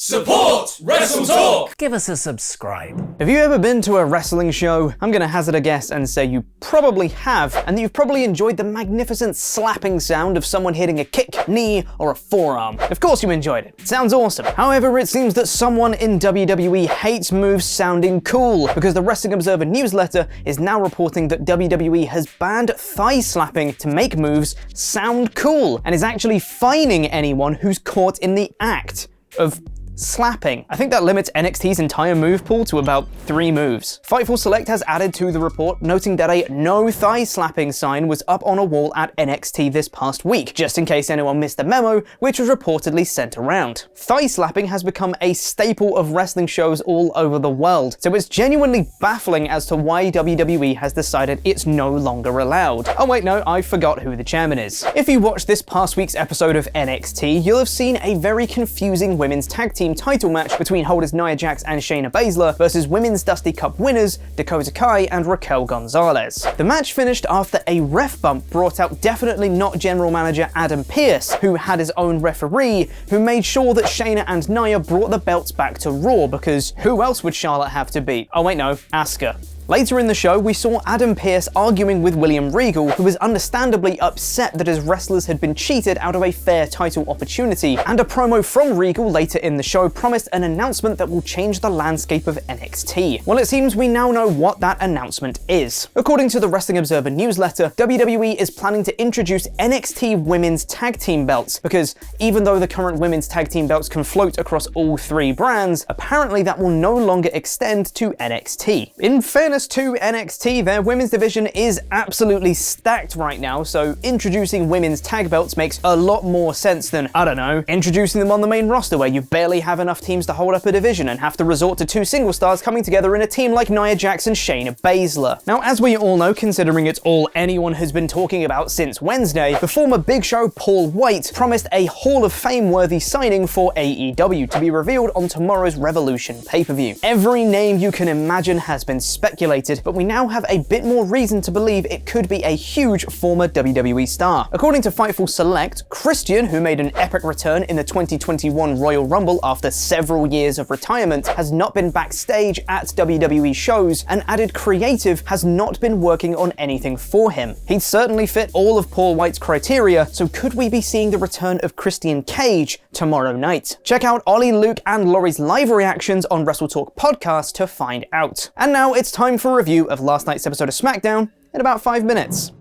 Support WrestleTalk! Give us a subscribe. Have you ever been to a wrestling show? I'm gonna hazard a guess and say you probably have, and that you've probably enjoyed the magnificent slapping sound of someone hitting a kick, knee, or a forearm. Of course you enjoyed it. It sounds awesome. However, it seems that someone in WWE hates moves sounding cool, because the Wrestling Observer newsletter is now reporting that WWE has banned thigh slapping to make moves sound cool, and is actually fining anyone who's caught in the act of slapping. I think that limits NXT's entire move pool to about 3 moves. Fightful Select has added to the report, noting that a no thigh slapping sign was up on a wall at NXT this past week, just in case anyone missed the memo, which was reportedly sent around. Thigh slapping has become a staple of wrestling shows all over the world, so it's genuinely baffling as to why WWE has decided it's no longer allowed. Oh wait, no, I forgot who the chairman is. If you watched this past week's episode of NXT, you'll have seen a very confusing women's tag team title match between holders Nia Jax and Shayna Baszler versus women's Dusty Cup winners Dakota Kai and Raquel Gonzalez. The match finished after a ref bump brought out definitely not general manager Adam Pearce, who had his own referee, who made sure that Shayna and Nia brought the belts back to Raw, because who else would Charlotte have to beat? Oh wait, no, Asuka. Later in the show, we saw Adam Pearce arguing with William Regal, who was understandably upset that his wrestlers had been cheated out of a fair title opportunity, and a promo from Regal later in the show promised an announcement that will change the landscape of NXT. Well, it seems we now know what that announcement is. According to the Wrestling Observer newsletter, WWE is planning to introduce NXT women's tag team belts, because even though the current women's tag team belts can float across all 3 brands, apparently that will no longer extend to NXT. In fairness to NXT, their women's division is absolutely stacked right now, so introducing women's tag belts makes a lot more sense than, I don't know, introducing them on the main roster where you barely have enough teams to hold up a division and have to resort to 2 single stars coming together in a team like Nia Jax and Shayna Baszler. Now, as we all know, considering it's all anyone has been talking about since Wednesday, the former Big Show Paul White promised a Hall of Fame-worthy signing for AEW to be revealed on tomorrow's Revolution pay-per-view. Every name you can imagine has been speculated, but we now have a bit more reason to believe it could be a huge former WWE star. According to Fightful Select, Christian, who made an epic return in the 2021 Royal Rumble after several years of retirement, has not been backstage at WWE shows, and added creative has not been working on anything for him. He'd certainly fit all of Paul White's criteria, so could we be seeing the return of Christian Cage tomorrow night? Check out Ollie, Luke, and Laurie's live reactions on WrestleTalk podcast to find out. And now it's time for a review of last night's episode of SmackDown in about 5 minutes.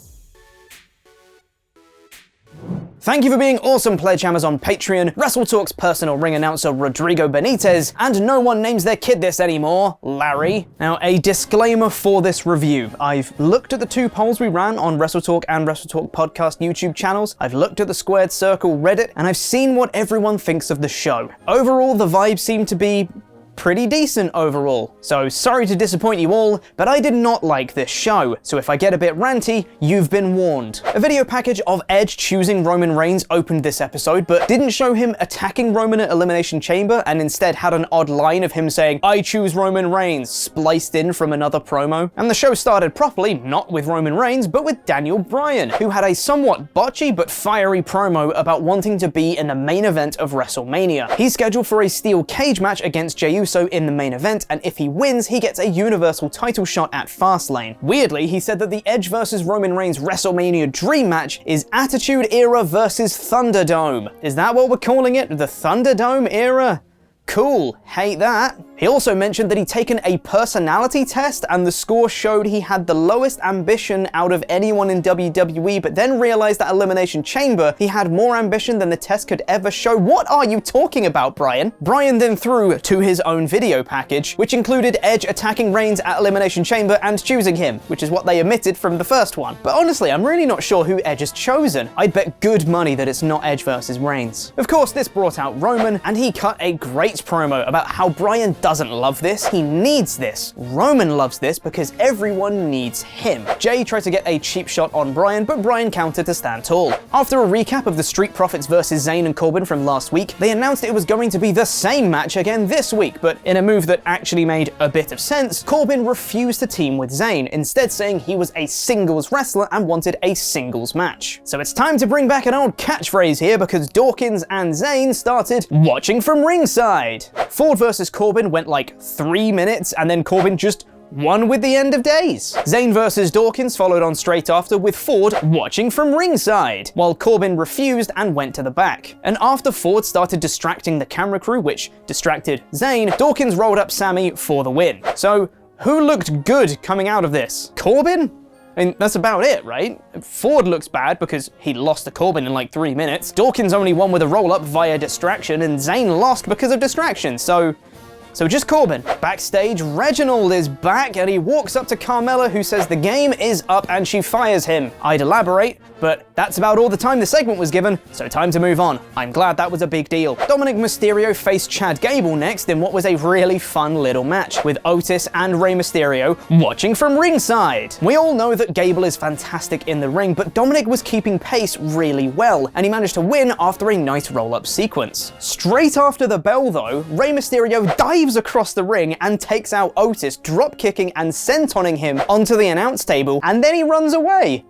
Thank you for being awesome Pledgehammers on Patreon, WrestleTalk's personal ring announcer Rodrigo Benitez, and no one names their kid this anymore, Larry. Now, a disclaimer for this review. I've looked at the 2 polls we ran on WrestleTalk and WrestleTalk podcast YouTube channels, I've looked at the Squared Circle Reddit, and I've seen what everyone thinks of the show. Overall, the vibes seem to be pretty decent overall. So sorry to disappoint you all, but I did not like this show, so if I get a bit ranty, you've been warned. A video package of Edge choosing Roman Reigns opened this episode, but didn't show him attacking Roman at Elimination Chamber, and instead had an odd line of him saying, "I choose Roman Reigns," spliced in from another promo. And the show started properly, not with Roman Reigns, but with Daniel Bryan, who had a somewhat botchy but fiery promo about wanting to be in the main event of WrestleMania. He's scheduled for a steel cage match against Jey Uso in the main event, and if he wins, he gets a Universal title shot at Fastlane. Weirdly, he said that the Edge vs Roman Reigns WrestleMania Dream match is Attitude Era versus Thunderdome. Is that what we're calling it? The Thunderdome Era? Cool, hate that. He also mentioned that he'd taken a personality test and the score showed he had the lowest ambition out of anyone in WWE, but then realized at Elimination Chamber he had more ambition than the test could ever show. What are you talking about, Bryan? Bryan then threw to his own video package, which included Edge attacking Reigns at Elimination Chamber and choosing him, which is what they omitted from the first one. But honestly, I'm really not sure who Edge has chosen. I'd bet good money that it's not Edge versus Reigns. Of course, this brought out Roman, and he cut a great promo about how Bryan doesn't love this, he needs this. Roman loves this because everyone needs him. Jey tried to get a cheap shot on Bryan, but Bryan countered to stand tall. After a recap of the Street Profits versus Zayn and Corbin from last week, they announced it was going to be the same match again this week, but in a move that actually made a bit of sense, Corbin refused to team with Zayn, instead saying he was a singles wrestler and wanted a singles match. So it's time to bring back an old catchphrase here, because Dawkins and Zayn started watching from ringside. ringside. Ford versus Corbin went like 3 minutes, and then Corbin just won with the end of days. Zayn versus Dawkins followed on straight after, with Ford watching from ringside, while Corbin refused and went to the back. And after Ford started distracting the camera crew, which distracted Zayn, Dawkins rolled up Sammy for the win. So who looked good coming out of this? Corbin? I mean, that's about it, right? Ford looks bad because he lost to Corbin in like 3 minutes. Dawkins only won with a roll-up via distraction, and Zayn lost because of distraction, so just Corbin. Backstage, Reginald is back, and he walks up to Carmella, who says the game is up and she fires him. I'd elaborate, but that's about all the time the segment was given, so time to move on. I'm glad that was a big deal. Dominic Mysterio faced Chad Gable next in what was a really fun little match, with Otis and Rey Mysterio watching from ringside. We all know that Gable is fantastic in the ring, but Dominic was keeping pace really well, and he managed to win after a nice roll-up sequence. Straight after the bell though, Rey Mysterio dives across the ring and takes out Otis, drop-kicking and sentoning him onto the announce table, and then he runs away.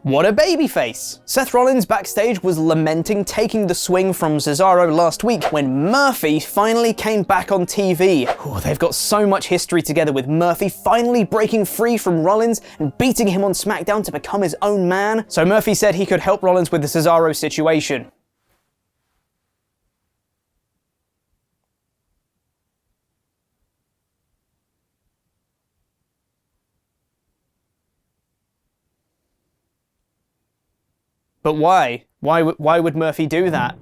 What a babyface. Seth Rollins backstage was lamenting taking the swing from Cesaro last week when Murphy finally came back on TV. Ooh, they've got so much history together, with Murphy finally breaking free from Rollins and beating him on SmackDown to become his own man. So Murphy said he could help Rollins with the Cesaro situation. But why? Why would Murphy do that?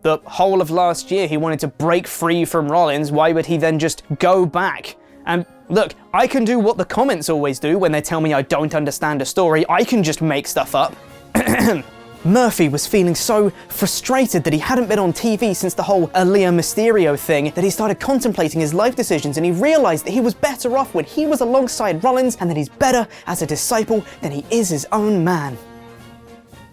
The whole of last year he wanted to break free from Rollins. Why would he then just go back? And look, I can do what the comments always do when they tell me I don't understand a story. I can just make stuff up. Murphy was feeling so frustrated that he hadn't been on TV since the whole Aaliyah Mysterio thing that he started contemplating his life decisions, and he realized that he was better off when he was alongside Rollins, and that he's better as a disciple than he is his own man.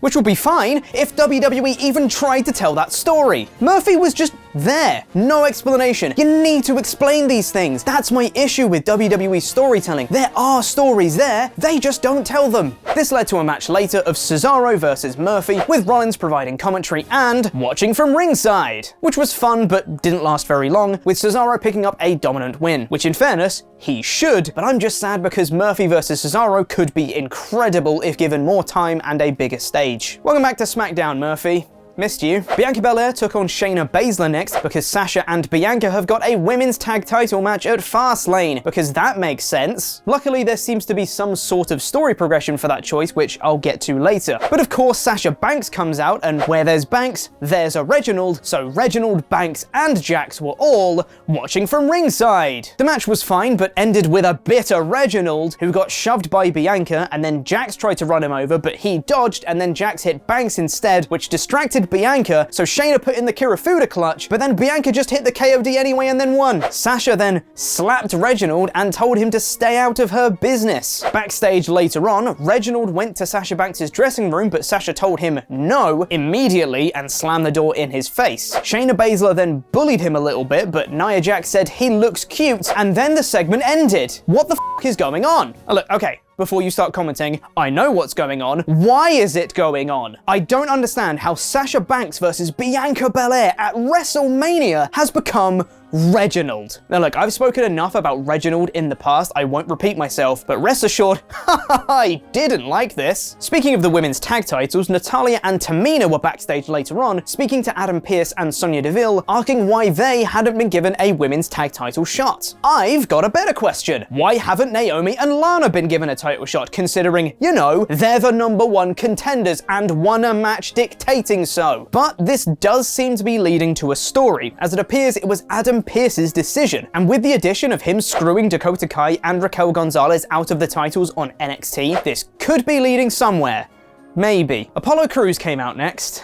Which would be fine if WWE even tried to tell that story. Murphy was just there. No explanation. You need to explain these things. That's my issue with WWE storytelling. There are stories there, they just don't tell them. This led to a match later of Cesaro versus Murphy, with Rollins providing commentary and watching from ringside, which was fun but didn't last very long, with Cesaro picking up a dominant win, which in fairness, he should, but I'm just sad because Murphy versus Cesaro could be incredible if given more time and a bigger stage. Welcome back to SmackDown, Murphy. Missed you. Bianca Belair took on Shayna Baszler next because Sasha and Bianca have got a women's tag title match at Fastlane, because that makes sense. Luckily, there seems to be some sort of story progression for that choice, which I'll get to later. But of course, Sasha Banks comes out, and where there's Banks, there's a Reginald, so Reginald, Banks, and Jax were all watching from ringside. The match was fine, but ended with a bitter Reginald, who got shoved by Bianca, and then Jax tried to run him over, but he dodged, and then Jax hit Banks instead, which distracted Bianca, so Shayna put in the Kirifuda clutch, but then Bianca just hit the KOD anyway and then won. Sasha then slapped Reginald and told him to stay out of her business. Backstage later on, Reginald went to Sasha Banks' dressing room, but Sasha told him no immediately and slammed the door in his face. Shayna Baszler then bullied him a little bit, but Nia Jax said he looks cute, and then the segment ended. What the f is going on? Oh, look, okay. Before you start commenting, I know what's going on. Why is it going on? I don't understand how Sasha Banks versus Bianca Belair at WrestleMania has become Reginald. Now look, I've spoken enough about Reginald in the past, I won't repeat myself, but rest assured, I didn't like this. Speaking of the women's tag titles, Natalya and Tamina were backstage later on, speaking to Adam Pearce and Sonya Deville, asking why they hadn't been given a women's tag title shot. I've got a better question. Why haven't Naomi and Lana been given a title shot, considering, you know, they're the #1 contenders and won a match dictating so? But this does seem to be leading to a story, as it appears it was Adam Pearce's decision, and with the addition of him screwing Dakota Kai and Raquel Gonzalez out of the titles on NXT, this could be leading somewhere. Maybe. Apollo Crews came out next.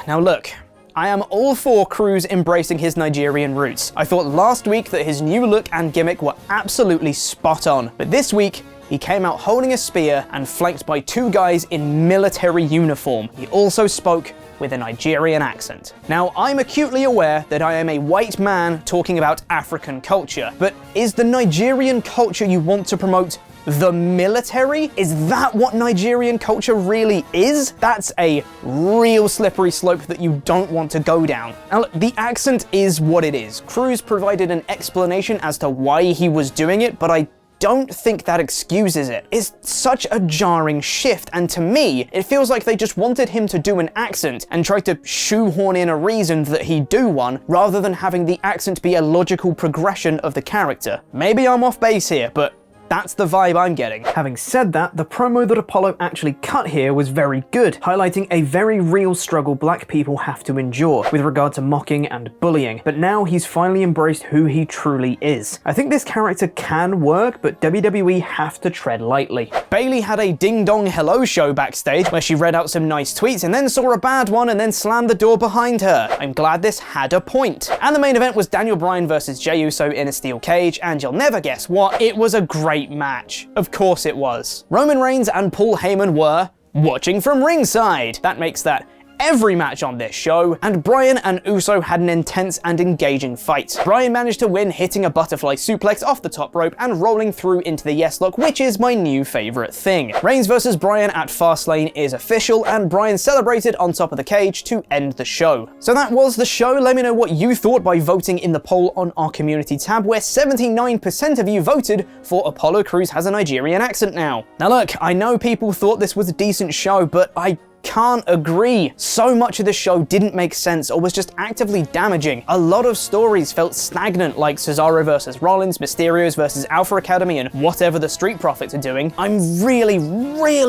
Now look, I am all for Crews embracing his Nigerian roots. I thought last week that his new look and gimmick were absolutely spot on, but this week, he came out holding a spear and flanked by 2 guys in military uniform. He also spoke with a Nigerian accent. Now, I'm acutely aware that I am a white man talking about African culture, but is the Nigerian culture you want to promote the military? Is that what Nigerian culture really is? That's a real slippery slope that you don't want to go down. Now look, the accent is what it is. Cruz provided an explanation as to why he was doing it, but I don't think that excuses it. It's such a jarring shift, and to me, it feels like they just wanted him to do an accent and tried to shoehorn in a reason that he do one, rather than having the accent be a logical progression of the character. Maybe I'm off base here, but that's the vibe I'm getting. Having said that, the promo that Apollo actually cut here was very good, highlighting a very real struggle black people have to endure with regard to mocking and bullying, but now he's finally embraced who he truly is. I think this character can work, but WWE have to tread lightly. Bayley had a ding-dong hello show backstage where she read out some nice tweets and then saw a bad one and then slammed the door behind her. I'm glad this had a point. And the main event was Daniel Bryan versus Jey Uso in a steel cage, and you'll never guess what, it was a great match. Of course it was. Roman Reigns and Paul Heyman were watching from ringside. That makes that every match on this show, and Bryan and Uso had an intense and engaging fight. Bryan managed to win, hitting a butterfly suplex off the top rope and rolling through into the yes lock, which is my new favorite thing. Reigns versus Bryan at Fastlane is official, and Bryan celebrated on top of the cage to end the show. So that was the show. Let me know what you thought by voting in the poll on our community tab, where 79% of you voted for Apollo Crews has a Nigerian accent now. Now look, I know people thought this was a decent show, but I can't agree. So much of the show didn't make sense or was just actively damaging. A lot of stories felt stagnant, like Cesaro versus Rollins, Mysterios versus Alpha Academy, and whatever the Street Profits are doing. I'm really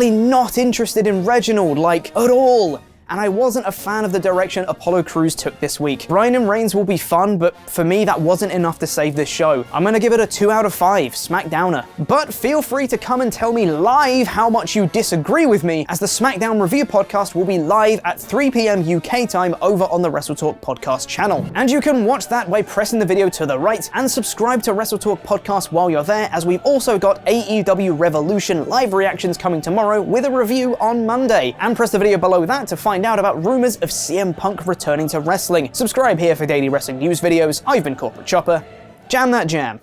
not interested in Reginald, like, at all. And I wasn't a fan of the direction Apollo Crews took this week. Bryan and Reigns will be fun, but for me that wasn't enough to save this show. I'm gonna give it a 2 out of 5, SmackDowner. But feel free to come and tell me live how much you disagree with me, as the SmackDown review podcast will be live at 3 p.m. UK time over on the WrestleTalk podcast channel. And you can watch that by pressing the video to the right and subscribe to WrestleTalk podcast while you're there, as we've also got AEW Revolution live reactions coming tomorrow with a review on Monday. And press the video below that to find out about rumors of CM Punk returning to wrestling. Subscribe here for daily wrestling news videos. I've been Corporate Chopper. Jam that jam.